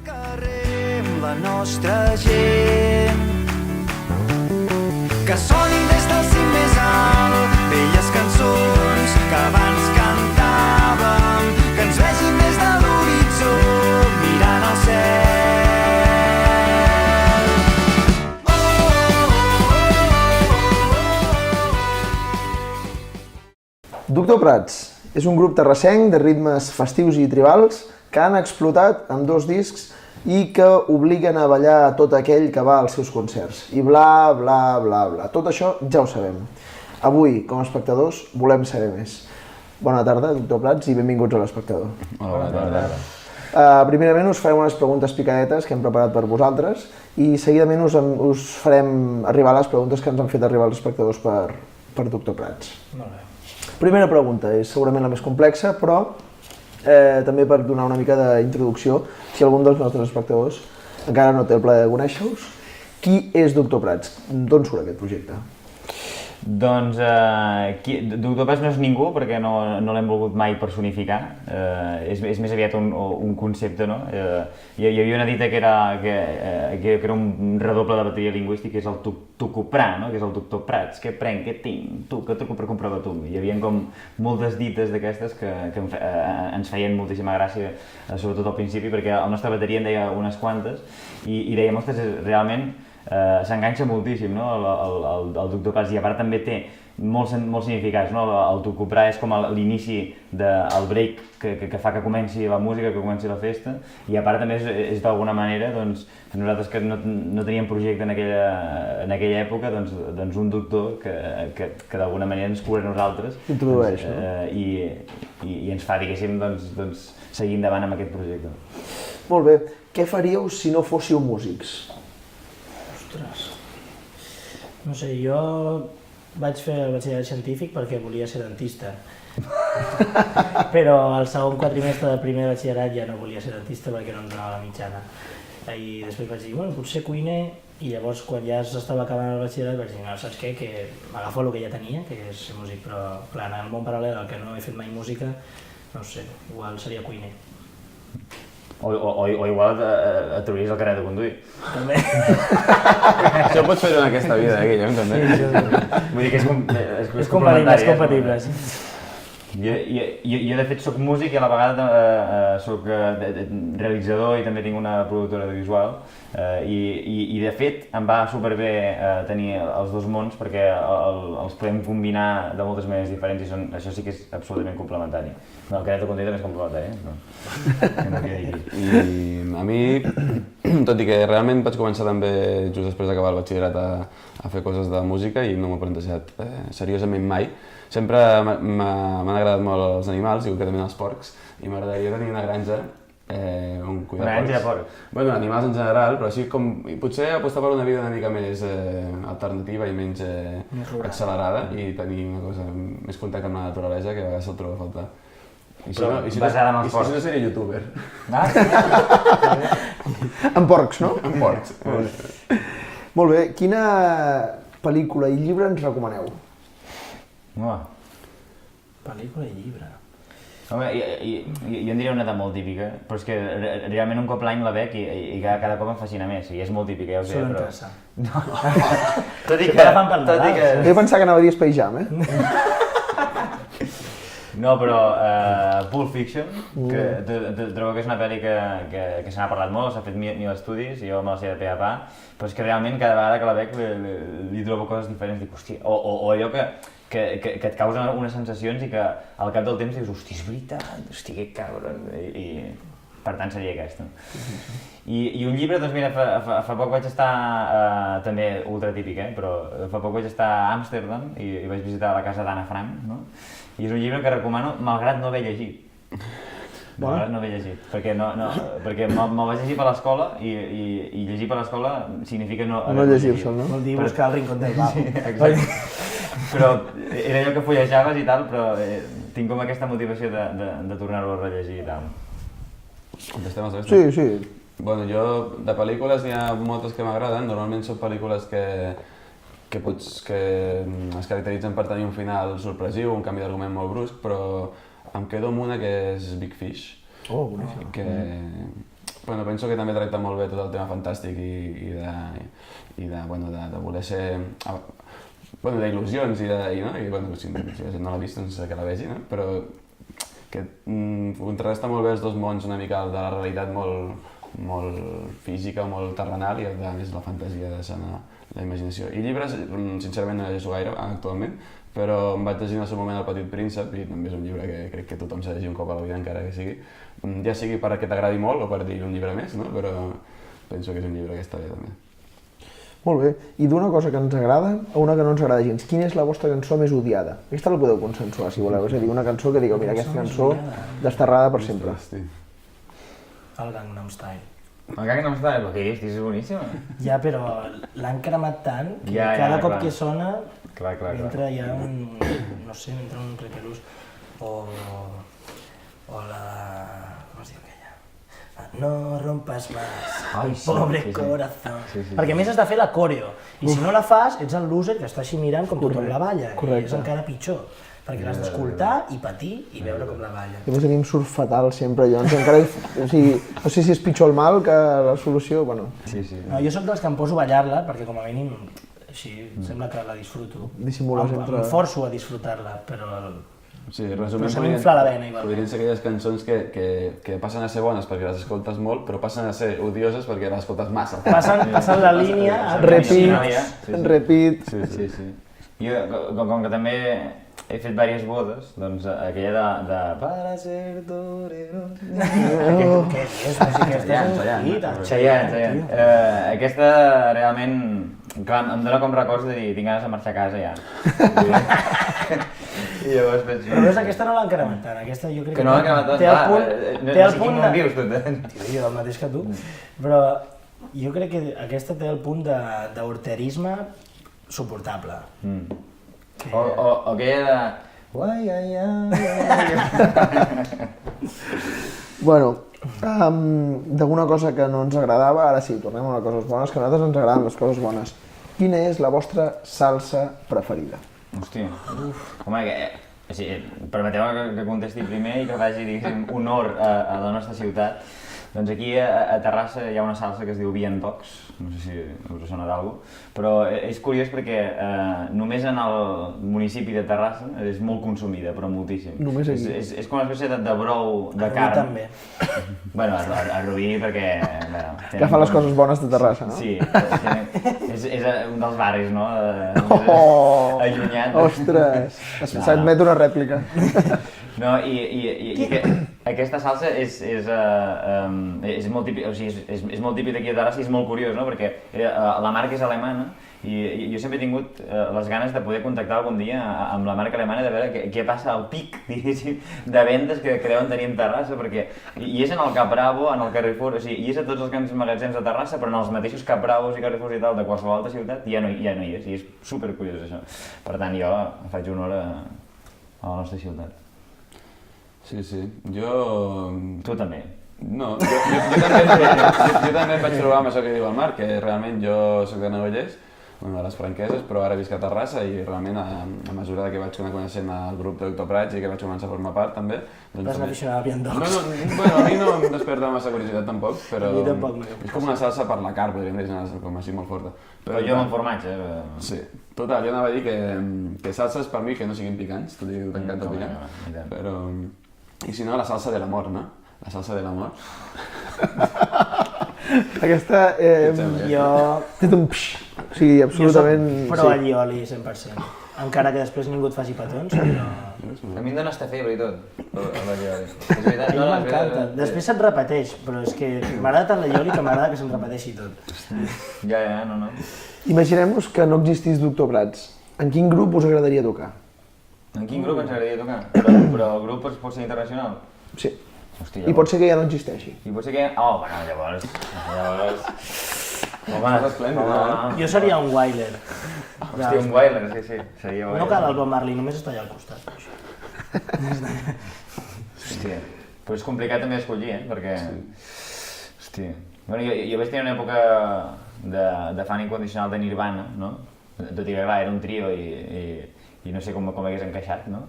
carrer amb la nostra gent, que sonin des del cim més alt velles cançons que abans cantàvem, que ens vegin des de l'horitzó mirant al cel. Doctor Prats és un grup terrassenc de ritmes festius i tribals que han explotat amb 2 discs i que obliguen a ballar a tot aquell que va als seus concerts. I bla, bla, bla, bla. Tot això ja ho sabem. Avui, com a espectadors, volem saber més. Bona tarda, doctor Prats, i benvinguts a l'Espectador. Bona tarda. Primerament us farem unes preguntes picadetes que hem preparat per vosaltres i seguidament us farem arribar les preguntes que ens han fet arribar els espectadors per doctor Prats. Molt bé. Primera pregunta, és segurament la més complexa, però també per donar una mica d'introducció, si algun dels nostres espectadors encara no té el plaer de conèixer-vos, qui és Doctor Prats? D'on surt aquest projecte? Doncs Doctor Prats no és ningú perquè no l'hem volgut mai personificar, és més aviat un concepte, no? Hi havia una dita que era un redoble de bateria lingüística, que és el tucuprar, no? Que és el Doctor Prats, què prenc, què tinc, què truco per comprar tu? Hi havia com moltes dites d'aquestes que ens feien moltíssima gràcia, sobretot al principi, perquè el nostre bateria en deia unes quantes i dèiem, ostres, realment s'enganxa moltíssim, no? El Doctor Prats, i a part també té molts significats, no? El tucuprar és com l'inici del break que fa que comenci la música, que comenci la festa, i a part també és d'alguna manera, doncs, nosaltres que no teníem projecte en aquella època, doncs un doctor que d'alguna manera ens cura a nosaltres i ens fa, diguéssim, doncs, seguir endavant amb aquest projecte. Molt bé. Què faríeu si no fóssiu músics? Ostres. No sé, jo vaig fer el batxillerat científic perquè volia ser dentista. Però al segon quadrimestre del primer batxillerat ja no volia ser dentista perquè no ens donava la mitjana. I després vaig dir, bueno, potser cuiner, i llavors quan ja s'estava acabant el batxillerat vaig dir, no, saps què? Que m'agafo el que ja tenia, que és ser músic, però clar, en el món paral·lel al que no he fet mai música, no sé, igual seria cuiner. O igual et trauries el carnet de conduir. També. Això pots fer-ho en aquesta vida, Guillem, també. Vull dir que és compatible, sí. Jo de fet soc músic i a la vegada soc realitzador i també tinc una productora de visual i de fet em va superbé tenir els dos mons perquè els podem combinar de moltes maneres diferents i això sí que és absolutament complementari. El carnet de conduir també és complementari, I a mi, tot i que realment vaig començar també just després d'acabar el batxillerat a fer coses de música i no m'ho he plantejat seriosament mai, sempre m'han agradat molt els animals i concretament els porcs i m'agradaria tenir una granja on cuidar porcs. Una granja de porcs? Bueno, animals en general, però així com potser apostar per una vida una mica més alternativa i menys accelerada i tenir una cosa més contacte amb la naturalesa que a vegades se'l troba a faltar. I si no seria youtuber. Amb porcs, no? Amb porcs. Molt bé. Quina pel·lícula i llibre ens recomaneu? Pel·lícula i llibre. Home, jo en diria una de molt típica, però és que realment un cop l'any la veig i cada cop em fascina més, i és molt típica, ja ho sé, però... Tot i que... Jo pensava que anava a dir Space Jam, No, però Pulp Fiction, que trobo que és una pel·li que se n'ha parlat molt, s'ha fet mil estudis, i jo me la sé de pe a pa, però és que realment cada vegada que la veig li trobo coses diferents, dic, hòstia, o allò que et causa unes sensacions i que al cap del temps dius, hòstia, és veritat, hòstia, que cabron, i per tant seria aquesta. I un llibre, doncs mira, fa poc vaig estar, també ultra típic, però fa poc vaig estar a Amsterdam i vaig visitar la casa d'Anna Frank, no? I és un llibre que recomano, malgrat no haver llegit. Malgrat no haver llegit, perquè me'l vaig llegir per l'escola i llegir per l'escola significa no haver llegit. No? Vol dir buscar el rincón del vago. Exacte. Però era allò que fullejaves i tal, però tinc com aquesta motivació de tornar-lo a rellegir i tal. Contestem els restes? Sí. Bueno, jo de pel·lícules n'hi ha moltes que m'agraden, normalment són pel·lícules que es caracteritzen per tenir un final sorpresiu, un canvi d'argument molt brusc, però em quedo amb una que és Big Fish. Oh, boníssim. Que Bueno, penso que també tracta molt bé tot el tema fantàstic i de voler ser... Bueno, d'il·lusions i bueno, si la gent no l'ha vist, doncs que la vegi, no? Però que contrasta molt bé els dos mons una mica de la realitat molt física, molt terrenal, i a més la fantasia de la imaginació. I llibres, sincerament, no llegeixo gaire actualment, però em vaig llegir en el seu moment El Petit Príncep i també és un llibre que crec que tothom s'ha de llegir un cop a la vida, encara que sigui. Ja sigui perquè t'agradi molt o per dir un llibre més, no? Però penso que és un llibre que està bé també. Molt bé. I d'una cosa que ens agrada a una que no ens agrada gens, quina és la vostra cançó més odiada? Aquesta la podeu consensuar, si voleu. És a dir, una cançó que digueu, mira, aquesta cançó desterrada per sempre. Hosti. El Gangnam Style. El Gangnam Style, què és? És boníssim. Ja, però l'han cremat tant que Ja, cada cop clar. que sona Clar. entra ja un... no sé, entra un repelús o la... com es diu aquella? No rompas más, Ai, sí, pobre sí. corazón. Sí. Perquè a més has de fer la coreo, i si no la fas ets el loser que està així mirant com tothom la balla, i és encara pitjor, perquè l'has d'escoltar i patir i veure com la balla. I a més a mi em surt fatal sempre, llavors encara... O sigui, no sé si és pitjor el mal que la solució, bueno... Sí. No, jo sóc dels que em poso a ballar-la perquè com a mínim així sembla que la disfruto. Dissimules entre... Em forço a disfrutar-la, però... Sí, resumint, Però se m'infla la vena, igualment. podrien ser aquelles cançons que passen a ser bones perquè les escoltes molt, però passen a ser odioses perquè les escoltes massa. Passen la línia... Repeat... Sí. Jo, com que també he fet diverses bodes, doncs aquella de Para ser torero... Què és? Aquesta és un hit. Chayanne. Aquesta realment, clar, em dóna com records de dir, tinc ganes de marxar a casa ja. I llavors penso... Però veus, aquesta no l'han cremat tant, aquesta jo crec Que no l'han cremat tant, té el clar, punt, no té el sé punt quin món vius tu. Tio, jo el mateix que tu, però jo crec que aquesta té el punt d'horterisme suportable. O aquella de... Uai, ai, Bueno, d'alguna cosa que no ens agradava, ara sí, tornem a les coses bones, que a nosaltres ens agraden les coses bones. Quina és la vostra salsa preferida? Hòstia, home, o sigui, permeteu que contesti primer i que faci, diguéssim, honor a la nostra ciutat. Doncs aquí a Terrassa hi ha una salsa que es diu Vientox, no sé si us sona d'algú, però és curiós perquè només en el municipi de Terrassa és molt consumida, però moltíssim. Només aquí? És com una espècie de brou de Rubí carn. també. Bueno, a Rubí perquè... Bueno, Que fa les coses bones de Terrassa, no? Sí, és un dels barris, no? Oh! Allunyat. Ostres! S'admet una rèplica. No, i aquesta salsa és molt típica, o sigui, és molt típica d'aquí a Terrassa i és molt curiós, no? Perquè la marca és alemana i jo sempre he tingut les ganes de poder contactar algun dia amb la marca alemana de veure què passa al pic, diguéssim, de vendes que deuen tenir en Terrassa, perquè i és en el Cap Bravo, en el Carrefour, o sigui, i és a tots els grans magatzems de Terrassa, però en els mateixos Cap Bravos i Carrefours i tal de qualsevol altra ciutat ja no hi és, i és supercuriós això. Per tant, jo faig honor a la nostra ciutat. Sí, jo... Tu també. No, jo també em vaig trobar amb això que diu el Marc, que realment jo soc de Navallers, una de les franqueses, però ara visc a Terrassa i realment a mesura que vaig anar coneixent el grup de Doctor Prats i que vaig començar a formar part també... Vas anar aficionat al Vientox. Bueno, a mi no em desperta massa curiositat tampoc, però... A mi tampoc no. És com una salsa per la carn, podríem dir, com així molt forta. Però jo amb formatge. Sí, total, jo anava a dir que salses per mi que no siguin picants, tot i que t'encanta el picant, però... I si no, la salsa de l'amor, no? La salsa de l'amor. Aquesta... Jo... Té un psh, o sigui, absolutament... Jo soc pro allioli, 100%. Encara que després ningú et faci petons, però... A mi em dóna hasta febre i tot, l'allioli. És veritat, A mi m'encanta. Després se't repeteix, però és que m'agrada tant l'allioli que m'agrada que se'm repeteixi tot. Ja, no. Imaginem-nos que no existís Doctor Prats. En quin grup us agradaria tocar? En quin grup ens agradaria tocar? Però el grup pot ser internacional? Sí. Hòstia, I pot ser que ja no existeixi. I pot ser que... Oh, bueno, llavors... Home, Jo seria un Wyler. Hòstia, un Wyler, sí. Seria No cal el Bob Marley, només està allà al costat. Hòstia, però és complicat també escollir, perquè... Hòstia... Bueno, jo vaig tenir una època de fan incondicional de Nirvana, no? Tot i que, clar, era un trio i no sé com hagués encaixat, no?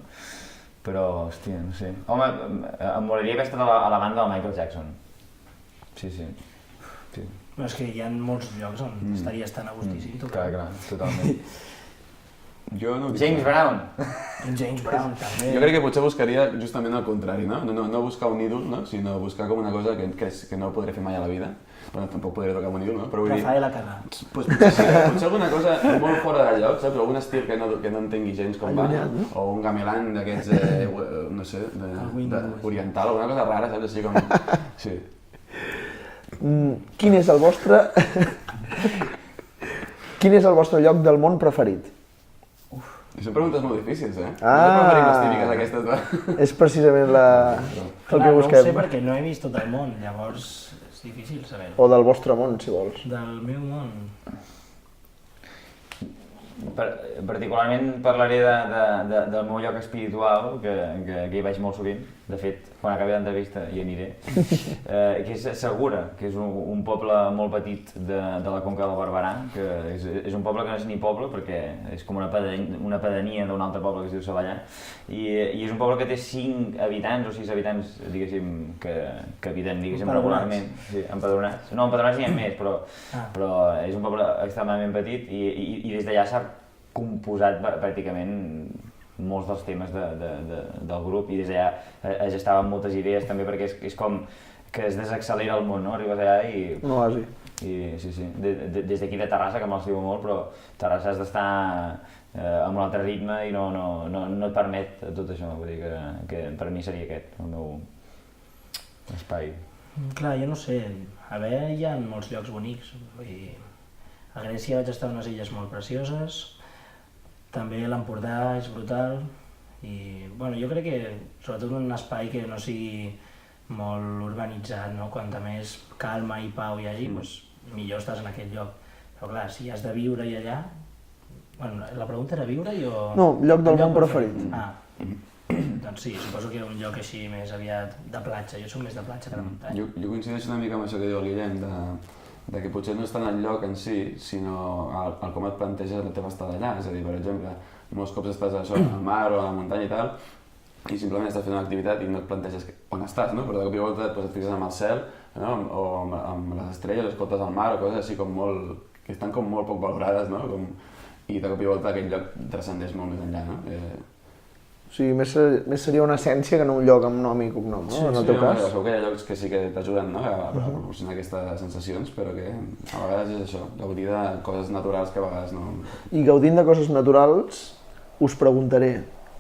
Però, hòstia, no sé... Home, em molaria haver estat a la banda del Michael Jackson. Sí. No, és que hi ha molts llocs on estaries tan a gustíssim. Clar, totalment. Jo no... James Brown! James Brown, també. Jo crec que potser buscaria justament el contrari, no? No buscar un ídol, no? Sinó buscar com una cosa que no podré fer mai a la vida. Bueno, tampoc podré tocar amb un ídol, no? Però vull dir... Rafael Acarrà. Pues potser alguna cosa molt fora de lloc, saps? Algun estil que no entengui gens com va. O un gamelan d'aquests, no sé, oriental, alguna cosa rara, saps? Així com... Sí. Quin és el vostre... Quin és el vostre lloc del món preferit? I són preguntes molt difícils, eh? No preferim les típiques aquestes de... És precisament el que No ho busquem. sé perquè no he vist tot el món, llavors és difícil saber. O del vostre món, si vols. Del meu món... Particularment parlaré del meu lloc espiritual, que hi vaig molt sovint. De fet, quan acabi l'entrevista hi aniré. Que és Segura, que és un poble molt petit de la Conca del Barberà, que és un poble que no és ni poble, perquè és com una pedania d'un altre poble que es diu Savallà. I és un poble que té 5 habitants o 6 habitants, diguéssim, que habiten, diguéssim, regularment. Sí, empadronats. No, empadronats n'hi ha més, però és un poble extremadament petit i des d'allà s'ha composat pràcticament molts dels temes del grup i des d'allà es gestaven moltes idees també perquè és com que es desaccelera el món, no? Arribes allà i... Un oasi. Sí. Des d'aquí de Terrassa, que me'ls diu molt, però Terrassa has d'estar amb un altre ritme i no et permet tot això. Vull dir que per mi seria aquest, el meu espai. Clar, jo no sé, a veure, hi ha molts llocs bonics. Vull dir, a Grècia vaig estar en unes illes molt precioses, també l'Empordà és brutal i bueno, jo crec que sobretot un espai que no sigui molt urbanitzat, no? Quanta més calma i pau hi hagi, doncs millor estàs en aquest lloc. Però clar, si has de viure-hi allà... Bueno, la pregunta era viure-hi o...? No, lloc del món preferit. Ah, doncs sí, suposo que era un lloc així més aviat de platja. Jo soc més de platja que de muntanya. Jo coincideixo una mica amb això que diu el Guillem, de que potser no és tant el lloc en si, sinó el com et planteges la teva estada allà. És a dir, per exemple, molts cops estàs al mar o a la muntanya i tal, i simplement estàs fent una activitat i no et planteges on estàs, no? Però de cop i volta et fixes amb el cel, no? O amb les estrelles, escoltes el mar o coses així com molt... que estan com molt poc valorades, no? I de cop i volta aquell lloc transcendeix molt més enllà, no? O sigui, més seria una essència que no un lloc amb nom i cognom, no? En el teu cas. Segur que hi ha llocs que sí que t'ajuden, no? A proporcionar aquestes sensacions, però que a vegades és això, gaudir de coses naturals que a vegades no... I gaudint de coses naturals, us preguntaré,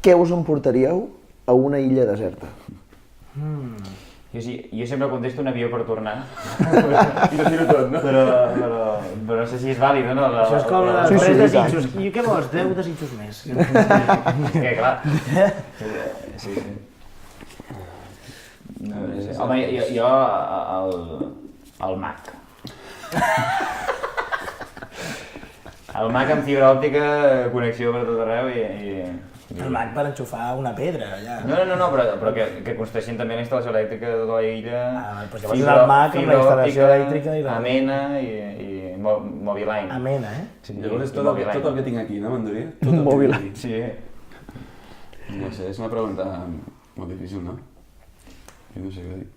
què us emportaríeu a una illa deserta? Jo sempre contesto un avió per tornar. I no tiro tot, no? Però no sé si és vàlid, no? Això és com els 3 desitjos. I què vols? 10 desitjos més. Que clar. Sí. Home, jo el Mac. El Mac amb fibra òptica, connexió per tot arreu i... El Mac per enxufar una pedra, allà. No, però que construeixin també la instal·lació elèctrica de tota la illa. Doncs llavors és el Mac amb la instal·lació elèctrica i la... Amena i Moviline. Amena, eh? Sí, llavors tot el que tinc aquí, no, m'enduria? Moviline. Sí. No sé, és una pregunta molt difícil, no? Jo no sé què dir.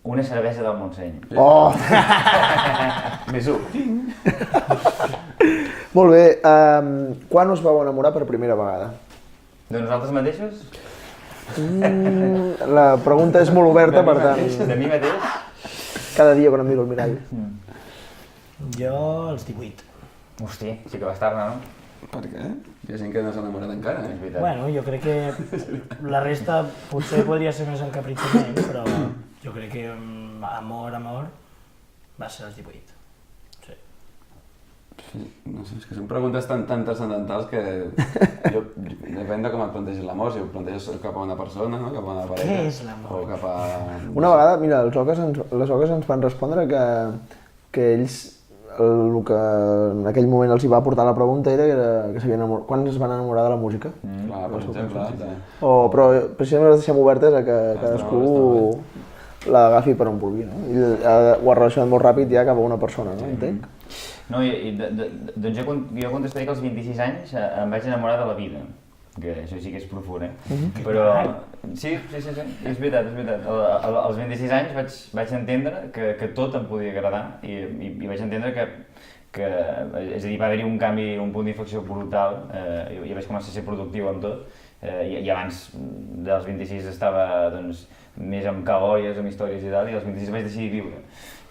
Una cervesa del Montseny. Oh! Més un. Molt bé, quan us vau enamorar per primera vegada? De nosaltres mateixos? La pregunta és molt oberta, per tant, De mi mateix? cada dia quan em miro al mirall. Jo als 18. Hosti, sí que va estar-ne, no? Per què? Hi ha gent que no s'ha enamorat encara, És eh? veritat. Bueno, jo crec que la resta potser podria ser més encapritxament, però jo crec que amor va ser als 18. No sé, és que són preguntes tan transcendentals que depèn de com et plantegis l'amor, si ho planteges cap a una persona, no? Cap a una parella. Què és l'amor? O cap a... Una vegada, mira, les oques ens van respondre que ells, el que en aquell moment els hi va portar la pregunta era que s'havien enamorat, quan es van enamorar de la música. Clar, per exemple. Però precisament les deixem obertes a que cadascú l'agafi per on vulgui, no? I ho ha relacionat molt ràpid ja cap a una persona, no? Entenc? No, doncs jo contestaré que als 26 anys em vaig enamorar de la vida. que això sí que és profund, Però sí, és veritat. Als 26 anys vaig entendre que tot em podia agradar i vaig entendre que és a dir, va haver-hi un canvi, un punt d'inflexió brutal i vaig començar a ser productiu amb tot i abans dels 26 estava doncs, més amb calòries, amb històries i tal, i als 26 vaig decidir viure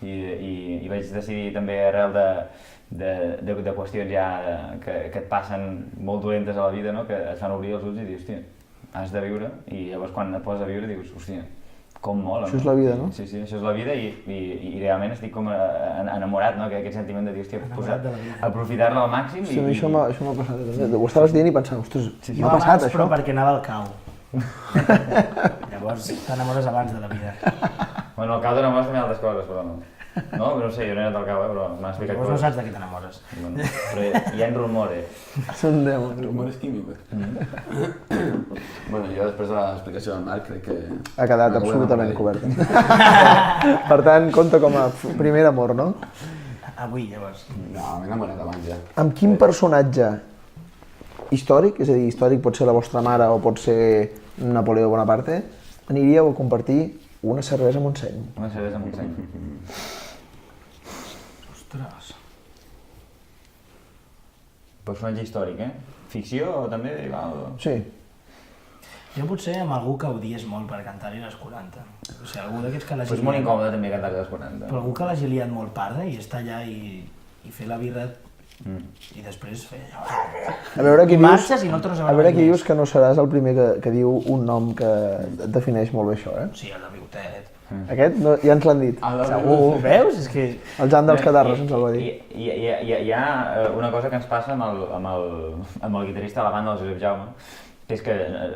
i vaig decidir també arrel de qüestions ja que et passen molt dolentes a la vida, no? Que et fan obrir els ulls i dius, hòstia, has de viure, i llavors quan et poses a viure dius, hòstia, com mola. Això és la vida, no? Sí, això és la vida i realment estic com enamorat, no? Aquest sentiment de dir, hòstia, aprofitar-la al màxim. Sí, això m'ha passat també. Ho estaves dient i pensant, ostres, Jo m'ha passat abans, això. però perquè anava al cau. Llavors t'enamores abans de la vida. Bueno, al cau t'enamores també d'altres coses, però no. No, però no sé, jo no he anat al cau, però m'han explicat Llavors no coses. saps de què t'enamores. Bueno, però hi ha rumores. Són demons. Rumores químicos. Bueno, jo després de l'explicació del Marc crec que... Ha quedat absolutament cobert. Per tant, compta com a primer amor, no? Avui, llavors. No, m'he enamorat abans ja. Amb quin personatge històric, és a dir, històric pot ser la vostra mare o pot ser Napoleó Bonaparte, aniríeu a compartir una cervesa amb un seny? Una cervesa amb un seny. Ostres. Personatge històric, Ficció o també? Sí. Jo potser amb algú que odies molt per cantar-hi les 40. O sigui, algú d'aquests que l'hagi Però és molt incòmode també cantar les 40. Però algú que l'hagi liat molt parda i està allà i fer la birra i després fer allò. A veure qui I dius, marxes i no tornes a a veure qui més. dius que no seràs el primer que diu un nom que et defineix molt bé això, Sí, el de Bigotet. Aquest no, ja ens l'han dit. Segur, veus? És que... El Jan dels Catarres ens el va dir. Hi ha una cosa que ens passa amb el guitarrista de la banda, el Josep Jaume, que és que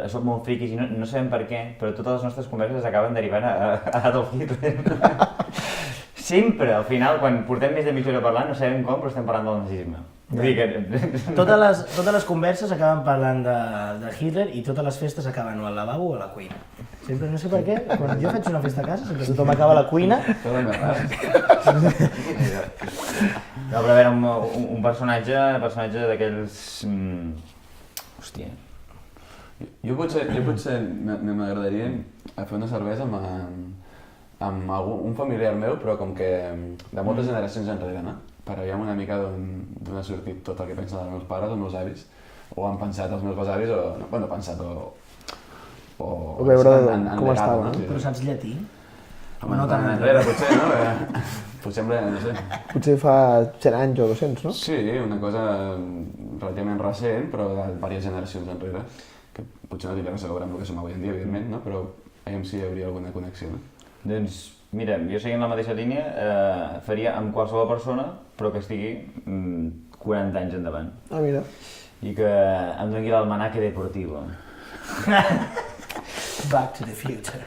som molt friquis i no sabem per què, però totes les nostres converses acaben derivant a Adolf Hitler. Sempre, al final, quan portem més de mitja hora parlant, no sabem com, però estem parlant del nazisme. Vull dir que... Totes les converses acaben parlant de Hitler i totes les festes acaben o al lavabo o a la cuina. Sempre, no sé per què, quan jo faig una festa a casa, sempre tothom acaba a la cuina. Tot el més rar. No, però a veure, un personatge d'aquells... Hòstia. Jo potser m'agradaria fer una cervesa amb un familiar meu, però com que de moltes generacions enrere, no? Per veure una mica d'on ha sortit tot el que pensen els meus pares, els meus avis, o han pensat els meus besavis, o no, bueno, pensat O veure com estava, no? Però saps llatí? Home, no tan enrere, potser, no? Potser, no sé. Potser fa 100 anys o 200, no? Sí, una cosa relativament recent, però de diverses generacions enrere, que potser no tindrà res a veure amb el que som avui en dia, evidentment, no? Però aviam si hi hauria alguna connexió, no? Doncs, mira, jo seguint la mateixa línia, faria amb qualsevol persona, però que estigui 40 anys endavant. Ah, mira. I que em doni l'almanaque deportivo. Back to the future.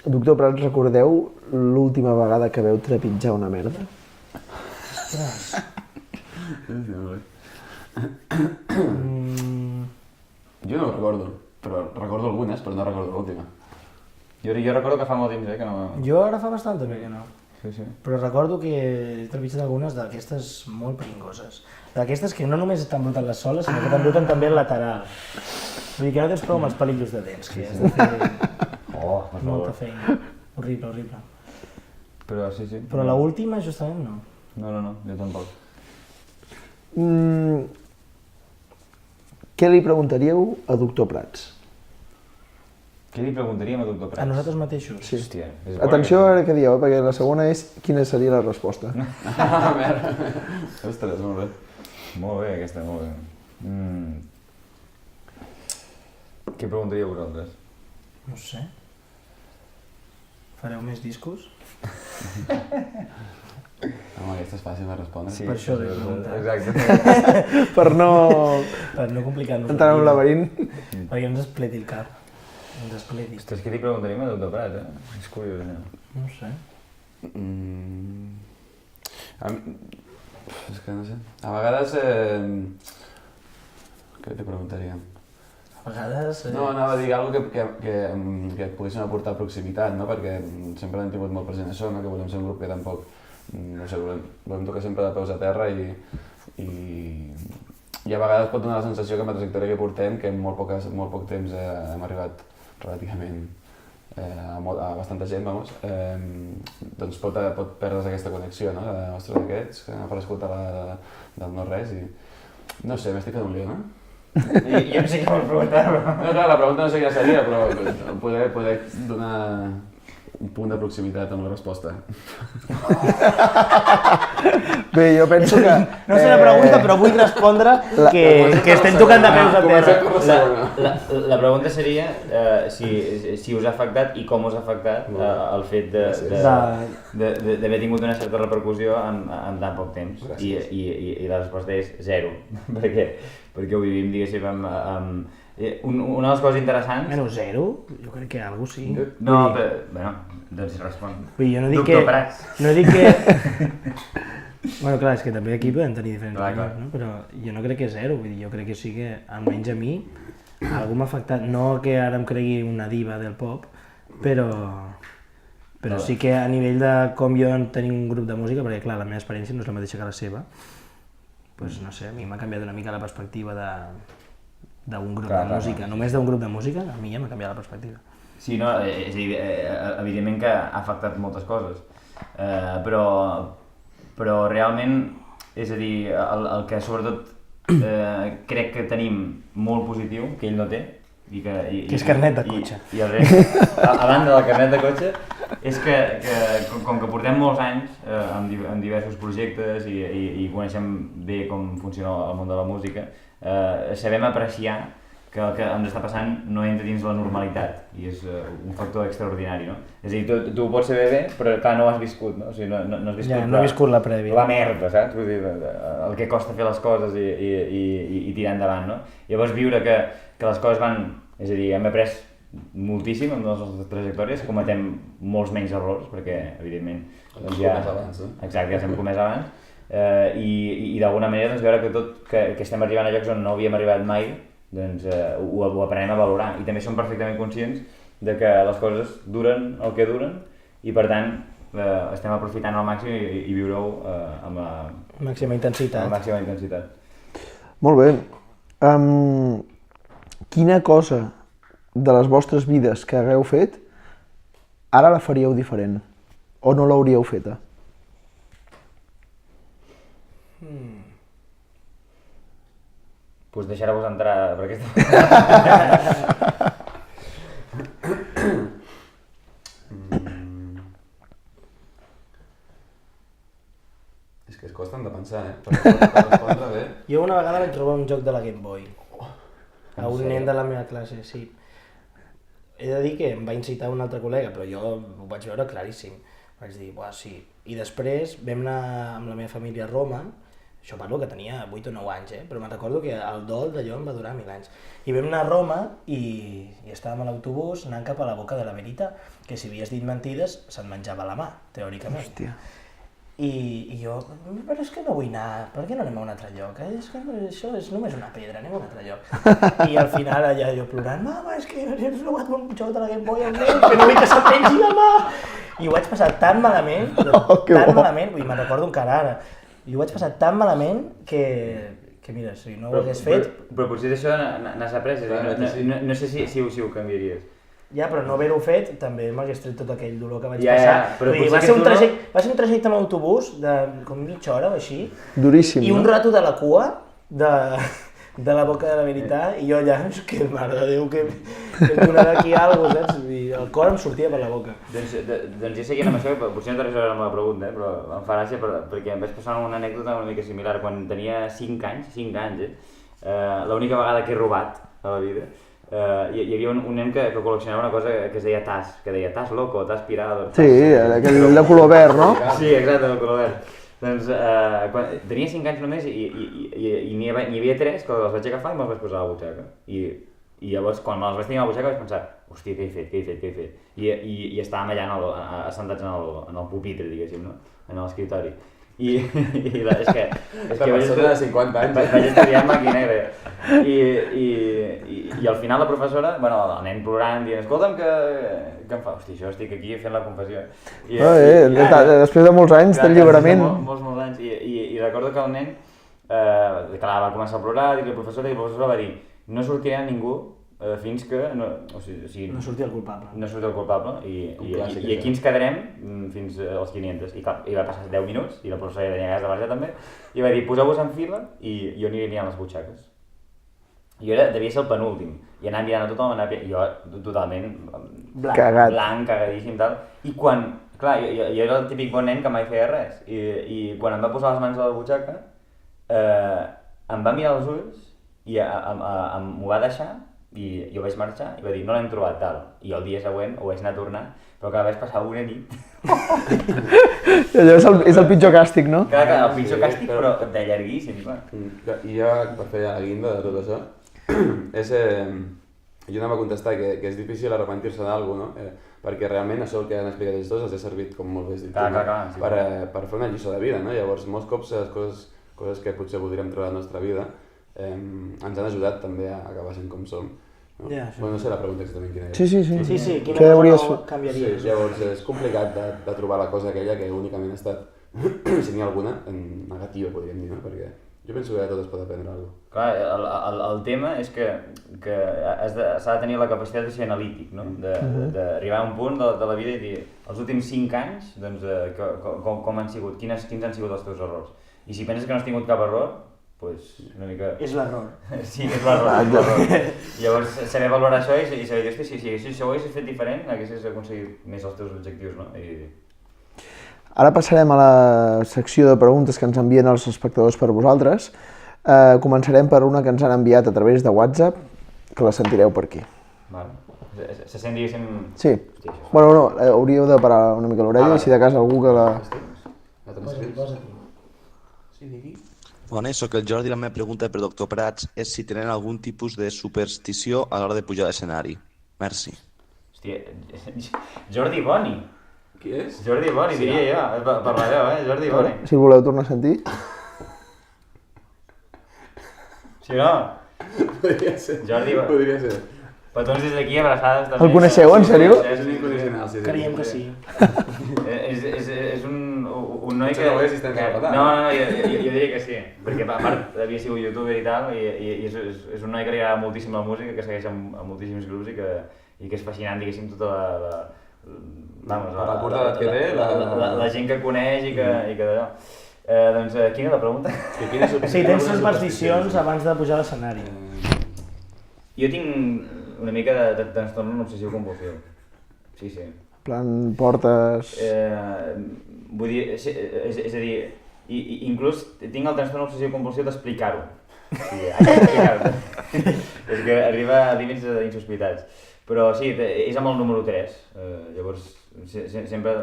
Doctor Prats, recordeu l'última vegada que veu trepitjar una merda? Jo no ho recordo, però recordo algunes, però no recordo l'última. Jo recordo que fa molt temps, que no... Jo ara fa bastant també que no. Sí. Però recordo que he trepitjat algunes d'aquestes molt peringoses. D'aquestes que no només t'embruten les soles, sinó que t'embruten també el lateral. Vull dir que no tens prou amb els pelillos de dents, que has de fer Oh, per molta favor. feina. Horrible. Però sí. Però l'última, justament, no. No, jo tampoc. Què li preguntaríeu a Doctor Prats? Què li preguntaríem a Doctor Prats? A nosaltres mateixos? Sí. Hòstia, és bona Atenció a aquesta. veure què dieu, perquè la segona és quina seria la resposta. Ah, merda. Ostres, molt bé. Molt bé, aquesta, molt bé. Què preguntaríeu vosaltres? No sé. Fareu més discos? Home, aquesta és fàcil de respondre. Per això l'he preguntat. Exacte. Per no Per no complicar-nos entrar en un laberint. Perquè no ens espleti el cap. Ens espleti. Ostres, què li preguntaríem a Doctor Prats, És curiós, No ho sé. És que no sé. A vegades... Què t'hi preguntaríem? A vegades... No, anava a dir alguna cosa que poguéssim aportar proximitat, no? Perquè sempre hem tingut molt present això, no? Que volem ser un grup que tampoc... No sé, volem tocar sempre de peus a terra i i a vegades pot donar la sensació que amb la trajectòria que portem, que en molt poc temps hem arribat relativament a bastanta gent, doncs pot perdre's aquesta connexió, no? Ostres, aquests, que per escoltar del no-res i... No sé, m'estic fent un lío, no? Jo no sé què vols preguntar, però... No, clar, la pregunta no sé quina seria, però poder donar un punt de proximitat amb la resposta. Bé, jo penso que... No sé la pregunta, però vull respondre que estem tocant de peus a terra. La pregunta seria si us ha afectat i com us ha afectat el fet d'haver tingut una certa repercussió en tan poc temps. I la resposta és zero, perquè ho vivim, diguéssim, amb... Una de les coses interessants... Bueno, zero? Jo crec que algú sí. No, però... Bueno, doncs respon. Jo no dic Doctor Prats. No dic que... Bueno, clar, és que també aquí podem tenir diferents opinions, no? Però jo no crec que zero, vull dir, jo crec que sí que, almenys a mi, algú m'ha afectat. No que ara em cregui una diva del pop, però sí que a nivell de com jo tenim un grup de música, perquè clar, la meva experiència no és la mateixa que la seva, doncs no sé, a mi m'ha canviat una mica la perspectiva d'un grup de música, només d'un grup de música, a mi ja m'ha canviat la perspectiva. Sí, no, és a dir, evidentment que ha afectat moltes coses, però realment, és a dir, el que sobretot crec que tenim molt positiu, que ell no té, que és carnet de cotxe. I el rest, a banda del carnet de cotxe, és que com que portem molts anys en diversos projectes i coneixem bé com funciona el món de la música, sabem apreciar que el que ens està passant no entra dins la normalitat i és un factor extraordinari, no? És a dir, tu ho pots saber bé, però clar, no ho has viscut, no? O sigui, no has viscut la prèvia. La merda, saps? Vull dir, el que costa fer les coses i tirar endavant, no? Llavors viure que les coses van... És a dir, hem après moltíssim en les nostres trajectòries, cometem molts menys errors, perquè, evidentment... Doncs ja comès abans, no? Exacte, ja s'hem comès abans. I d'alguna manera doncs, veure que tot que estem arribant a llocs on no havíem arribat mai, doncs ho aprenem a valorar. I també som perfectament conscients de que les coses duren el que duren i per tant estem aprofitant al màxim i viure-ho amb la màxima intensitat. Molt bé. Quina cosa de les vostres vides que hagueu fet ara la faríeu diferent? O no l'hauríeu feta? Pues deixar-vos entrar per aquesta... És que es costen de pensar, per respondre bé. Jo una vegada vaig trobar un joc de la Game Boy a un nen de la meva classe, sí. He de dir que em va incitar un altre col·lega, però jo ho vaig veure claríssim. Vaig dir, buah, sí. I després vam anar amb la meva família a Roma. Això parlo que tenia 8 o 9 anys, però me'n recordo que el dol d'allò em va durar 1000 anys. I vam anar a Roma i estàvem a l'autobús anant cap a la Boca de la Verita, que si havies dit mentides se't menjava la mà, teòricament. Hòstia. I jo, però és que no vull anar, per què no anem a un altre lloc? És que això és només una pedra, anem a un altre lloc. I al final allà jo plorant, mama, és que he robat un joc de la Game Boy al nen, que no vull que se'l pengi la mà! I ho vaig passar tan malament, malament, vull dir, me'n recordo encara ara, i ho vaig passar tan malament que mira, si no ho hagués fet... Però potser d'això n'has après, no sé si ho canviaries. Ja, però no haver-ho fet també m'hagués tret tot aquell dolor que vaig passar. Va ser un trajecte amb autobús de com mitja hora o així. Duríssim, I un rato de la cua de la Boca de la Veritat i jo allà, és que mare de Déu, que em donarà aquí alguna cosa, saps? I el cor em sortia per la boca. Doncs jo seguint amb això, potser no t'arribes a veure amb la pregunta, però em fa gràcia perquè em vaig passar una anècdota una mica similar. Quan tenia 5 anys, l'única vegada que he robat a la vida, hi havia un nen que col·leccionava una cosa que es deia tas, que deia tas loco, tas pirado. Sí, aquell de color verd, no? Sí, exacte, de color verd. Doncs tenia 5 anys només i n'hi havia 3 que els vaig agafar i me'ls vaig posar a la butxaca. I llavors, quan me'ls vaig tenir a la butxaca vaig pensar, hòstia, què he fet? I estàvem allà assentats en el pupitre, diguéssim, no? En l'escriptori. I és que vaig estudiar 50 anys. Vaig estudiar en màquina negra. I al final la professora, el nen plorant, dient, escolta'm, que em fa? Hòstia, jo estic aquí fent la confessió. Després de molts anys d'alliberament. Molts anys. I recordo que el nen clar, va començar a plorar, i la professora va dir no sortirà ningú fins que... No sortia el culpable. No sortia el culpable, i aquí ens quedarem fins als 500. I clar, va passar 10 minuts, i la professora ja tenia ganes de marxar també, i va dir, poseu-vos en fila, i jo aniré mirant les butxaques. Jo devia ser el penúltim, i anar mirant a tothom, jo totalment blanc, cagadíssim, tal, i quan, clar, jo era el típic bon nen que mai feia res, i quan em va posar les mans a la butxaca, em va mirar els ulls, i m'ho va deixar, i jo vaig marxar i va dir no l'hem trobat tal, i el dia següent ho vaig anar a tornar, però que vaig passar una nit. Allò és el pitjor càstig, no? Clar, el pitjor càstig, però de llarguíssim, clar. I jo, per fer la guinda de tot això, jo anava a contestar que és difícil arrepentir-se d'alguna cosa, no? Perquè realment això que han explicat ells dos els ha servit, com molt bé has dit, per fer una lliçó de vida, no? Llavors, molts cops les coses que potser voldríem trobar a la nostra vida ens han ajudat també a acabar sent com som. No? No sé la pregunta exactament quina és. Sí, quina cosa canviaries? Sí, llavors és complicat de trobar la cosa aquella que únicament ha estat, si n'hi ha alguna, en negativa podríem dir, no? Perquè jo penso que de tot es pot aprendre alguna cosa. Clar, el tema és que s'ha de tenir la capacitat de ser analític, no? D'arribar a un punt de la vida i dir els últims 5 anys, doncs, com han sigut, quins han sigut els teus errors. I si penses que no has tingut cap error, doncs una mica... És l'error. Sí, és l'error. Llavors, saber valorar això i saber dir, si això ho haguessis fet diferent, haguessis aconseguit més els teus objectius, no? Ara passarem a la secció de preguntes que ens envien els espectadors per vosaltres. Començarem per una que ens han enviat a través de WhatsApp, que la sentireu per aquí. Se sent, diguéssim... Sí. Bueno, no, hauríeu de parar una mica l'orella i si de cas algú que la... Bona, soc el Jordi. La meva pregunta per Dr. Prats és si tenen algun tipus de superstició a l'hora de pujar a l'escenari. Merci. Hòstia, Jordi Boni. Qui és? Jordi Boni, diria jo, per la veu, Jordi Boni. Si el voleu tornar a sentir. Sí o no? Podria ser. Jordi Boni. Podria ser. Petons des d'aquí, abraçades també. El coneixeu, en sèrio? És un incondicional, sí. Creiem que sí. És un noi que... No ho és, si estem patant. No, jo diria que sí, perquè a part havia sigut youtuber i tal, i és un noi que li agrada moltíssim la música, que segueix amb moltíssims grups i que és fascinant, diguéssim, tota la curta edat que té, la gent que coneix i que d'allò. Doncs, quina és la pregunta? Si tens supersticions abans de pujar a l'escenari. Jo tinc una mica de trastorn obsessiu compulsiu. Sí. En plan, portes... Vull dir, és a dir, inclús tinc el trastorn obsessiu compulsiu d'explicar-ho. Sí, és que arriba a límits insospitats. Però sí, és amb el número 3. Llavors, sempre,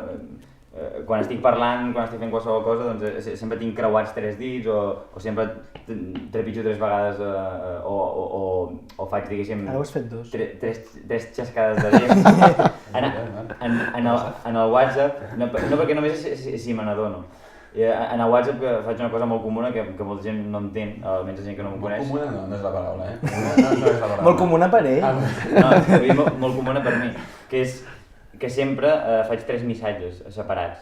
quan estic parlant, quan estic fent qualsevol cosa, doncs sempre tinc creuats 3 dits o sempre trepitjo 3 vegades o faig, diguéssim... Ara ho has fet 2. 3 xascades de dents. En el WhatsApp, no perquè només si me n'adono. En el WhatsApp faig una cosa molt comuna que molta gent no entén, almenys la gent que no m'ho coneix. Molt comuna no és la paraula, No és la paraula. Molt comuna per ell. No, molt comuna per mi, que és que sempre faig 3 missatges separats.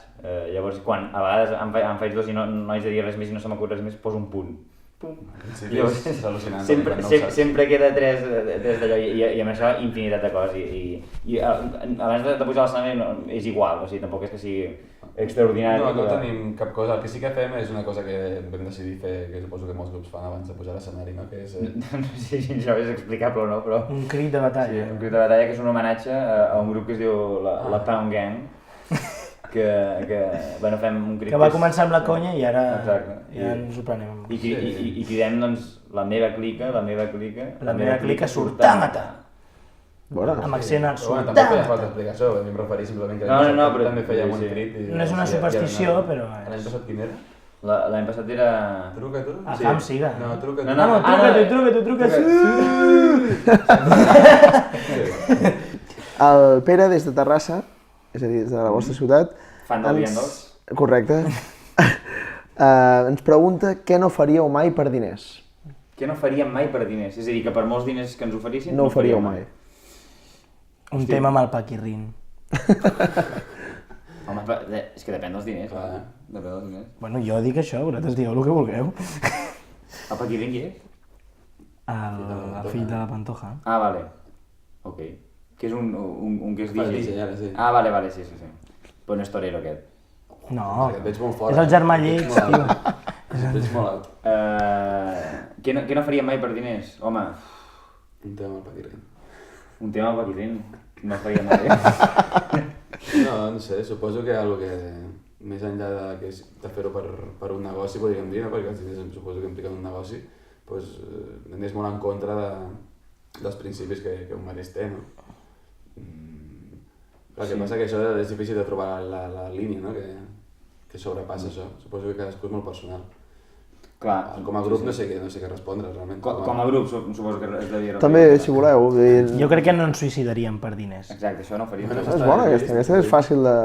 Llavors, quan a vegades em faig 2 i no haig de dir res més i no se m'acut res més, poso un punt. Sí, és al·lucinant. Sempre queda 3 d'allò i amb això infinitat de coses. I abans de pujar a l'escenari és igual, o sigui, tampoc és que sigui extraordinari. No tenim cap cosa. El que sí que fem és una cosa que vam decidir fer, que suposo que molts grups fan abans de pujar a l'escenari, no? Que és... No sé si això és explicable o no, però... Un crit de batalla. Sí, un crit de batalla que és un homenatge a un grup que es diu la Pound Gang, que bueno, fem un crit... Que va començar amb la conya i ara ja ens ho prenem. I cridem, doncs, la meva clica surt a matar. Amb accent al surt a matar. Tampoc feia falta explicar això, a mi em referia simplement que però també fèiem un crit. No és una superstició, però... L'any passat quin era? L'any passat era... Truca tu? Fam, siga. No, truca tu. No, truca. El Pere, des de Terrassa, és a dir, des de la vostra ciutat... Fan del Viandols. Correcte. Ens pregunta què no faríeu mai per diners. Què no faríem mai per diners? És a dir, que per molts diners que ens oferissin... No ho faríeu mai. Un tema amb el Paquirrin. Home, és que depèn dels diners. Depèn dels diners. Bueno, jo dic això, vosaltres digueu el que vulgueu. El Paquirrín qui és? El fill de la Pantoja. Ah, vale. Ok. Que és un que és Fa DJ. DJ, ara, sí. Ah, vale, sí. Però no és torero, aquest. No, Et veig molt fora. és el germà lleig, tio. Et veig molt alt. Què no faríem mai per diners? Home, Un tema al Paquirrín. un tema al Paquirrín. No faríem mai. No sé, suposo que algo que més enllà de fer-ho per un negoci, podríem dir, no? Perquè els diners suposo que impliquen un negoci, doncs anés molt en contra dels principis que un mateix té, no? El que passa que això és difícil de trobar la línia, no? Que sobrepassa això. Suposo que cadascú és molt personal. Clar. Com a grup no sé què respondre, realment. Com a grup suposo que és de dir... També, si voleu. Jo crec que no ens suïcidaríem per diners. Exacte, això no ho faríem. És bona aquesta és fàcil de...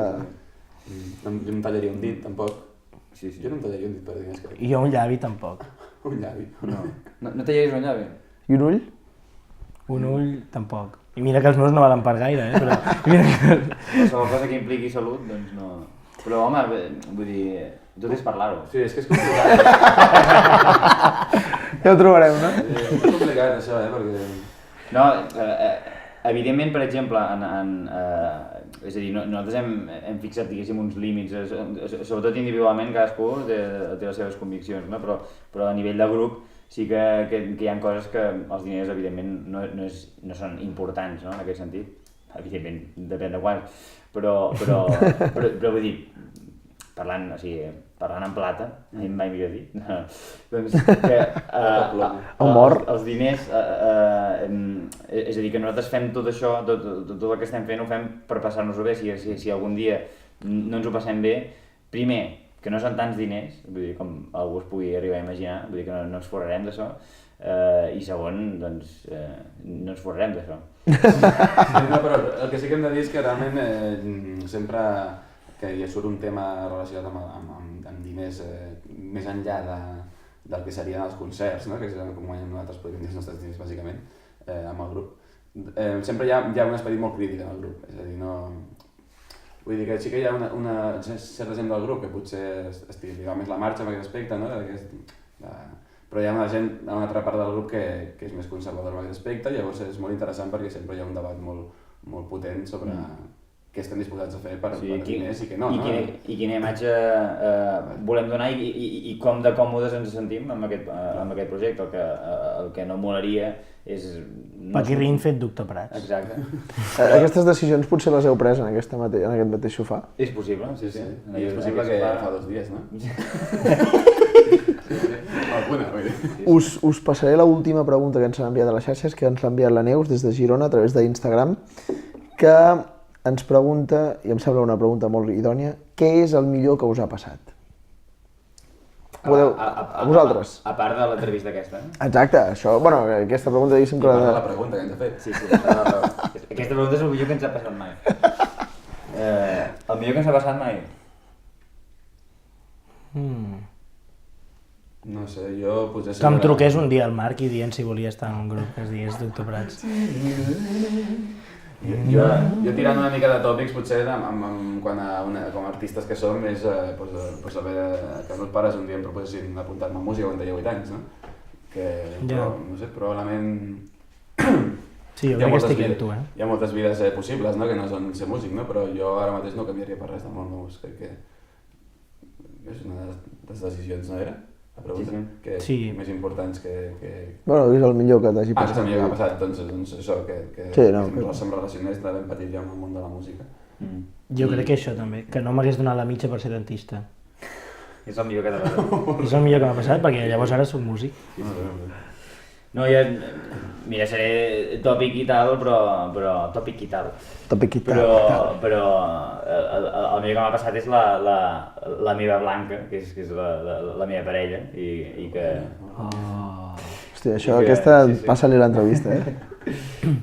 Jo no em tallaria un dit, tampoc. Sí. Jo no em tallaria un dit per diners, crec. I jo un llavi tampoc. Un llavi. No tallaries un llavi? I un ull? Un ull tampoc. I mira que els meus no valen per gaire, però... Mira que... Qualsevol cosa que impliqui salut, doncs no... Però home, vull dir, tot és parlar-ho. Sí, és que és complicat. Ja ho trobarem, no? És complicat això, perquè... No, evidentment, per exemple, és a dir, nosaltres hem fixat, diguéssim, uns límits, sobretot individualment, cadascú té les seves conviccions, no? Però a nivell de grup sí que hi ha coses que els diners, evidentment, no són importants, no?, en aquest sentit. Evidentment, depèn de quants, però vull dir, parlant en plata, mai millor dit, doncs que els diners, és a dir, que nosaltres fem tot això, tot el que estem fent ho fem per passar-nos-ho bé, si algun dia no ens ho passem bé, primer, que no són tants diners, vull dir, com algú es pugui arribar a imaginar, vull dir que no ens forrarem d'això, i segon, doncs, no ens forrarem d'això. Sí, no, però el que sí que hem de dir és que realment sempre que hi surt un tema relacionat amb diners més enllà del que serien els concerts, no? Que és com nosaltres podríem dir els nostres diners bàsicament, amb el grup. Sempre hi ha un esperit molt crític en el grup, és a dir, no... Vull dir que sí que hi ha una certa gent del grup que potser estigui més la marxa en aquest aspecte, no? Però hi ha una altra part del grup que és més conservadora en aquest aspecte, llavors és molt interessant perquè sempre hi ha un debat molt potent sobre què estem disposats a fer per diners i què no. I quina imatge volem donar i com de còmodes ens sentim amb aquest projecte. El que no molaria és... Paquirrín fet Doctor Prats. Exacte. Aquestes decisions potser les heu pres en aquest mateix sofà? És possible, sí. I és possible que fa 2 dies, no? Alguna, vull dir. Us passaré l'última pregunta que ens han enviat a les xarxes, que ens l'ha enviat la Neus des de Girona a través d'Instagram, que ens pregunta, i em sembla una pregunta molt idònia, què és el millor que us ha passat? A vosaltres. A part de l'entrevista aquesta. Exacte, això, bueno, aquesta pregunta diguéssim que... I part de la pregunta que ens ha fet. Sí. Aquesta pregunta és el millor que ens ha passat mai. El millor que ens ha passat mai? No sé, jo potser... Que em truqués un dia al Marc i dient si volia estar en un grup que es digués Doctor Prats. Jo tirant una mica de tòpics, potser com a artistes que som, és saber que els meus pares un dia em proposessin apuntar-me a música quan tenia 8 anys, no? Però, no sé, probablement... Sí, jo crec que estic amb tu, Hi ha moltes vides possibles, no?, que no són ser músic, no? Però jo ara mateix no canviaria per res del món, no? Crec que és una de les decisions, no era? La pregunta, que més importants que... Bueno, és el millor que t'hagi passat. És el millor que m'ha passat, doncs això, que se'm relacionés de ben petit ja amb el món de la música. Jo crec que això també, que no m'hagués donat la mitja per ser dentista. És el millor que t'ha passat. És el millor que m'ha passat, perquè llavors ara soc músic. No, ja... Mira, seré tòpic i tal, però... Tòpic i tal. Però el millor que m'ha passat és la meva Blanca, que és la meva parella, i que... Hòstia, això, aquesta passa-li l'entrevista,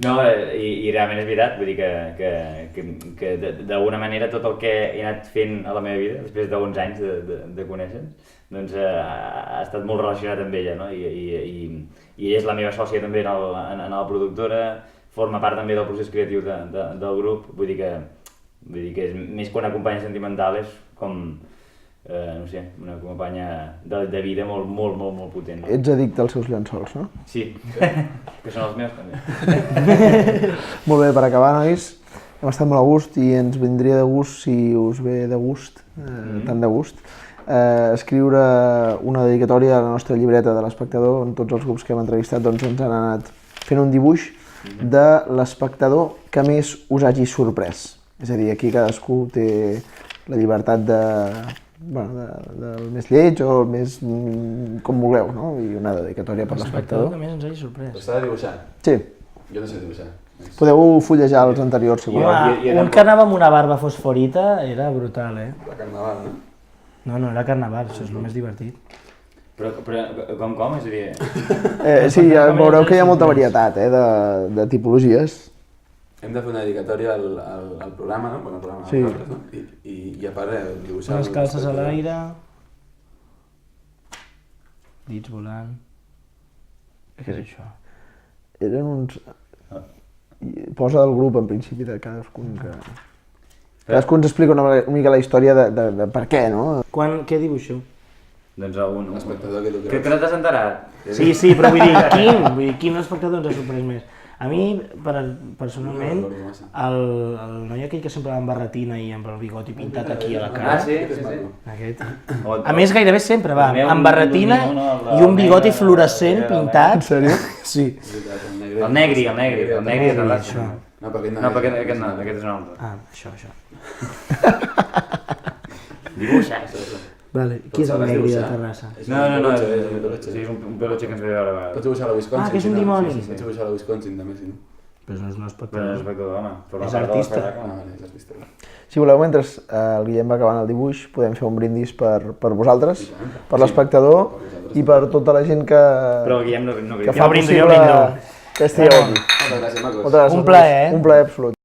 No, i realment és veritat, vull dir que d'alguna manera tot el que he anat fent a la meva vida, després d'11 anys de conèixer-nos, doncs ha estat molt relacionat amb ella, no? I ella és la meva sòcia també en la productora, forma part també del procés creatiu del grup, vull dir que és més que una companya sentimental, és com no sé, una companya de vida molt potent. No? Ets addicte als seus llençols, no? Sí, que són els meus també. Molt bé, per acabar, nois, hem estat molt a gust i ens vindria de gust, si us ve de gust, tant de gust, escriure una dedicatòria a la nostra llibreta de l'Espectador, on tots els grups que hem entrevistat doncs, ens han anat fent un dibuix de l'espectador que més us hagi sorprès. És a dir, aquí cadascú té la llibertat del més lleig o el més com vulgueu, no? I una dedicatòria per l'espectador. Que més ens hagi sorprès. Però s'ha de dibuixar. Sí. Jo no sé dibuixar. Podeu fullejar els anteriors, si voleu. Home, un que anava amb una barba fosforita era brutal, eh? La carnaval, no? No era carnaval, això és el més divertit. Però com? És a dir... Sí, ja veureu que hi ha molta varietat de tipologies. Hem de fer una dedicatòria al programa, no? Bueno, al programa Sí. nosaltres, no? I a part dibuixar... Unes calces a l'aire... Dits volant... Què és això? Eren uns... Posa el grup, en principi, de cadascun que... Cadascú ens explica una mica la història de per què, no? Què dibuixo? Doncs un... L'espectador que tu Que creus. no t'has enterat? Sí, però vull dir, quin espectador ens ha sorprès més? A mi, personalment, el noi aquell que sempre va amb barretina i amb el bigoti pintat aquí a la cara, Ah, sí? aquest. A més, gairebé sempre va El meu, amb barretina el i un bigoti negre, fluorescent el pintat. En sèrio? Sí. El negri, Això. No, perquè No, perquè aquest no, aquest és un altre. Ah, això. Dibuixa. Vale. Qui és el negri de Terrassa? No, sí, és un peluche que ens ve a veure a vegades. Pots dibuixar a la Wisconsin. Ah, que és un si no? dimoni. Sí. Pots dibuixar a la Wisconsin, també, si no. Però no és un Però no és espectador. espectador, home. És artista. Ah, vale, l'has vist. Si voleu, mentre el Guillem va acabant el dibuix, podem fer un brindis per vosaltres, per l'espectador i per tota la gent que Però el Guillem no fa grita. Jo brindo, possible jo brindo. que estigueu aquí. Moltes gràcies, macos. Moltes gràcies. Un plaer, eh? Un plaer absolut.